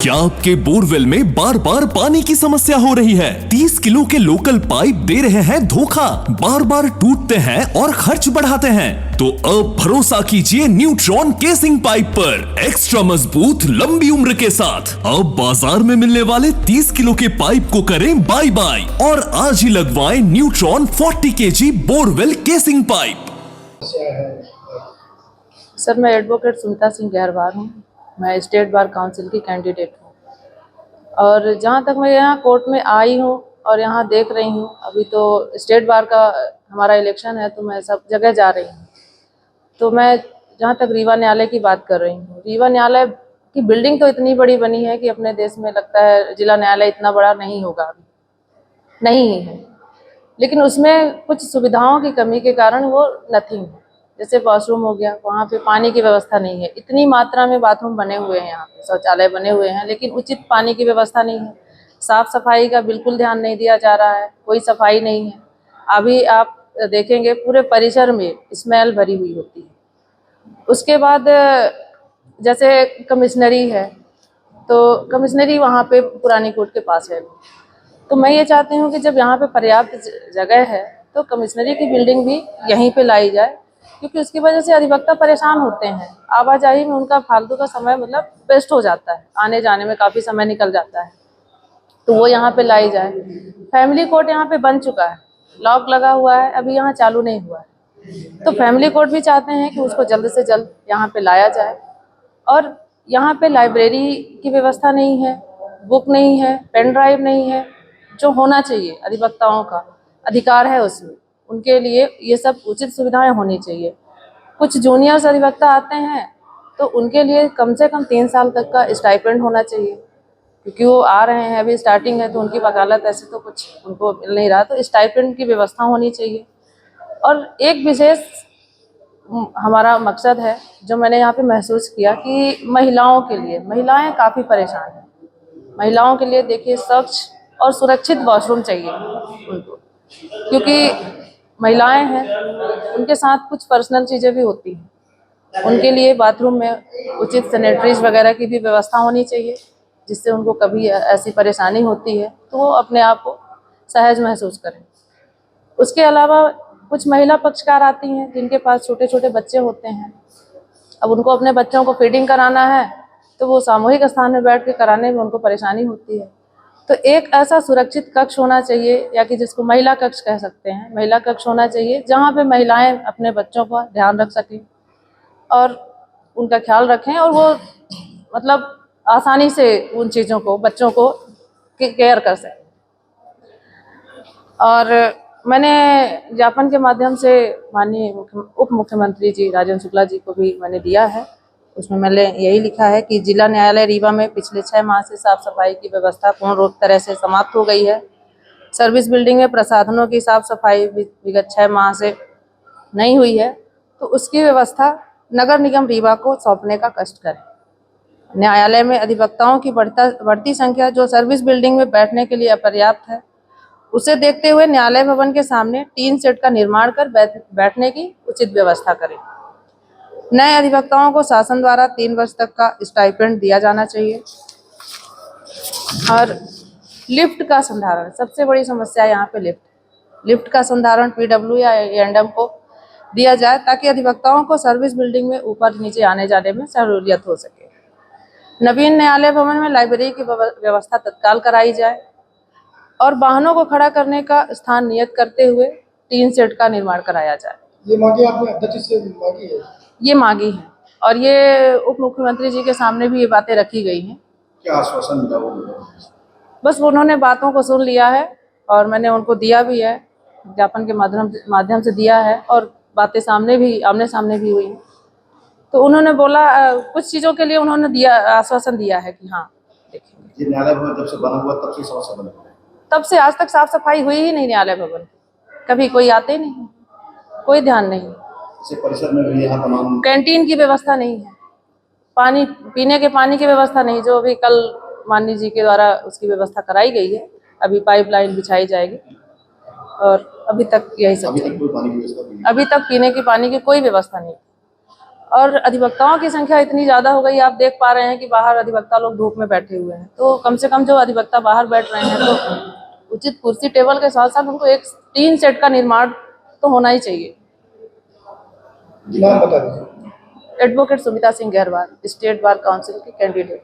क्या आपके बोरवेल में बार बार पानी की समस्या हो रही है? 30 किलो के लोकल पाइप दे रहे हैं धोखा, बार बार टूटते हैं और खर्च बढ़ाते हैं। तो अब भरोसा कीजिए न्यूट्रॉन केसिंग पाइप पर, एक्स्ट्रा मजबूत लंबी उम्र के साथ। अब बाजार में मिलने वाले 30 किलो के पाइप को करें बाय बाय और आज ही लगवाएं neutron 40 kg borewell casing pipe. Sir, मैं एडवोकेट सुनीता सिंह गहरवार हूँ। मैं स्टेट बार काउंसिल की कैंडिडेट हूँ और जहाँ तक मैं यहाँ कोर्ट में आई हूँ और यहाँ देख रही हूँ, अभी तो स्टेट बार का हमारा इलेक्शन है तो मैं सब जगह जा रही हूँ। तो मैं जहाँ तक रीवा न्यायालय की बात कर रही हूँ, रीवा न्यायालय की बिल्डिंग तो इतनी बड़ी बनी है कि अपने देश में लगता है जिला न्यायालय इतना बड़ा नहीं होगा, अभी नहीं है, लेकिन उसमें कुछ सुविधाओं की कमी के कारण वो नथिंग है। जैसे वॉशरूम हो गया, वहाँ पे पानी की व्यवस्था नहीं है। इतनी मात्रा में बाथरूम बने हुए हैं, यहाँ पे शौचालय बने हुए हैं, लेकिन उचित पानी की व्यवस्था नहीं है। साफ सफाई का बिल्कुल ध्यान नहीं दिया जा रहा है, कोई सफाई नहीं है। अभी आप देखेंगे पूरे परिसर में स्मेल भरी हुई होती है। उसके बाद जैसे कमिश्नरी है, तो कमिश्नरी वहाँ पे पुरानी कोर्ट के पास है। तो मैं ये चाहती हूँ कि जब यहाँ पे पर्याप्त जगह है तो कमिश्नरी की बिल्डिंग भी यहीं पे लाई जाए, क्योंकि उसकी वजह से अधिवक्ता परेशान होते हैं। आवाजाही में उनका फालतू का समय मतलब वेस्ट हो जाता है, आने जाने में काफ़ी समय निकल जाता है, तो वो यहाँ पे लाई जाए। फैमिली कोर्ट यहाँ पे बन चुका है, लॉक लगा हुआ है, अभी यहाँ चालू नहीं हुआ है। तो फैमिली कोर्ट भी चाहते हैं कि उसको जल्द से जल्द यहाँ पे लाया जाए। और यहाँ पे लाइब्रेरी की व्यवस्था नहीं है, बुक नहीं है, पेन ड्राइव नहीं है, जो होना चाहिए। अधिवक्ताओं का अधिकार है उसमें, उनके लिए ये सब उचित सुविधाएं होनी चाहिए। कुछ जूनियर्स अधिवक्ता आते हैं तो उनके लिए कम से कम 3 साल तक का स्टाइपेंड होना चाहिए, क्योंकि वो आ रहे हैं, अभी स्टार्टिंग है, तो उनकी वकालत ऐसे तो कुछ उनको मिल नहीं रहा, तो स्टाइपेंड की व्यवस्था होनी चाहिए। और एक विशेष हमारा मकसद है जो मैंने यहाँ पे महसूस किया कि महिलाओं के लिए, महिलाएं काफ़ी परेशान हैं। महिलाओं के लिए देखिए स्वच्छ और सुरक्षित वॉशरूम चाहिए उनको, क्योंकि महिलाएं हैं, उनके साथ कुछ पर्सनल चीज़ें भी होती हैं। उनके लिए बाथरूम में उचित सैनिटरीज वगैरह की भी व्यवस्था होनी चाहिए, जिससे उनको कभी ऐसी परेशानी होती है तो वो अपने आप को सहज महसूस करें। उसके अलावा कुछ महिला पक्षकार आती हैं जिनके पास छोटे छोटे बच्चे होते हैं। अब उनको अपने बच्चों को फीडिंग कराना है तो वो सामूहिक स्थान में बैठ के कराने में उनको परेशानी होती है। तो एक ऐसा सुरक्षित कक्ष होना चाहिए, या कि जिसको महिला कक्ष कह सकते हैं, महिला कक्ष होना चाहिए जहाँ पे महिलाएं अपने बच्चों का ध्यान रख सकें और उनका ख्याल रखें, और वो मतलब आसानी से उन चीज़ों को, बच्चों को केयर कर सकें। और मैंने ज्ञापन के माध्यम से माननीय उप मुख्यमंत्री जी राजेंद्र शुक्ला जी को भी मैंने दिया है। उसमें मैंने यही लिखा है कि जिला न्यायालय रीवा में पिछले 6 माह से साफ सफाई की व्यवस्था पूर्ण तरह से समाप्त हो गई है। सर्विस बिल्डिंग में प्रसाधनों की साफ सफाई विगत 6 माह से नहीं हुई है, तो उसकी व्यवस्था नगर निगम रीवा को सौंपने का कष्ट करें। न्यायालय में अधिवक्ताओं की बढ़ती संख्या जो सर्विस बिल्डिंग में बैठने के लिए अपर्याप्त है, उसे देखते हुए न्यायालय भवन के सामने टीन शेड का निर्माण कर बैठने की उचित व्यवस्था करें। नए अधिवक्ताओं को शासन द्वारा 3 वर्ष तक का स्टाइपेंड दिया जाना चाहिए। और लिफ्ट का संधारण, सबसे बड़ी समस्या यहाँ पे लिफ्ट का संधारण PW या A&M को दिया जाए, ताकि अधिवक्ताओं को सर्विस बिल्डिंग में ऊपर नीचे आने जाने में सहूलियत हो सके। नवीन न्यायालय भवन में लाइब्रेरी की व्यवस्था तत्काल कराई जाए और वाहनों को खड़ा करने का स्थान नियत करते हुए टीन शेड का निर्माण कराया जाए। ये मांगी आपने अध्यक्ष से मांगी है? ये मांगी है और ये उप मुख्यमंत्री जी के सामने भी ये बातें रखी गई हैं। क्या आश्वासन मिला वो? बस उन्होंने बातों को सुन लिया है और मैंने उनको दिया भी है, ज्ञापन के माध्यम से दिया है, और बातें आमने सामने भी हुई हैं। तो उन्होंने बोला कुछ चीज़ों के लिए उन्होंने आश्वासन दिया है कि हाँ देखेंगे। ये न्यायालय भवन जब से बना हुआ तब से समस्या बनी है? तब से आज तक साफ सफाई हुई ही नहीं न्यायालय भवन, कभी कोई आते ही नहीं, कोई ध्यान नहीं। इसे परिसर में भी यहाँ तमाम कैंटीन की व्यवस्था नहीं है, पानी पीने के पानी की व्यवस्था नहीं, जो अभी कल माननीय जी के द्वारा उसकी व्यवस्था कराई गई है। अभी पाइपलाइन बिछाई जाएगी और अभी तक यही सब अभी चल तक कोई पानी की व्यवस्था नहीं है। अभी तक पीने की पानी की कोई व्यवस्था नहीं। और अधिवक्ताओं की संख्या इतनी ज़्यादा हो गई, आप देख पा रहे हैं कि बाहर अधिवक्ता लोग धूप में बैठे हुए हैं। तो कम से कम जो अधिवक्ता बाहर बैठ रहे हैं तो उचित कुर्सी टेबल के साथ साथ उनको एक 3 सेट का निर्माण तो होना ही चाहिए। नाम बता दीजिए। Advocate Sumita Singh Gaharwar, state bar council की कैंडिडेट।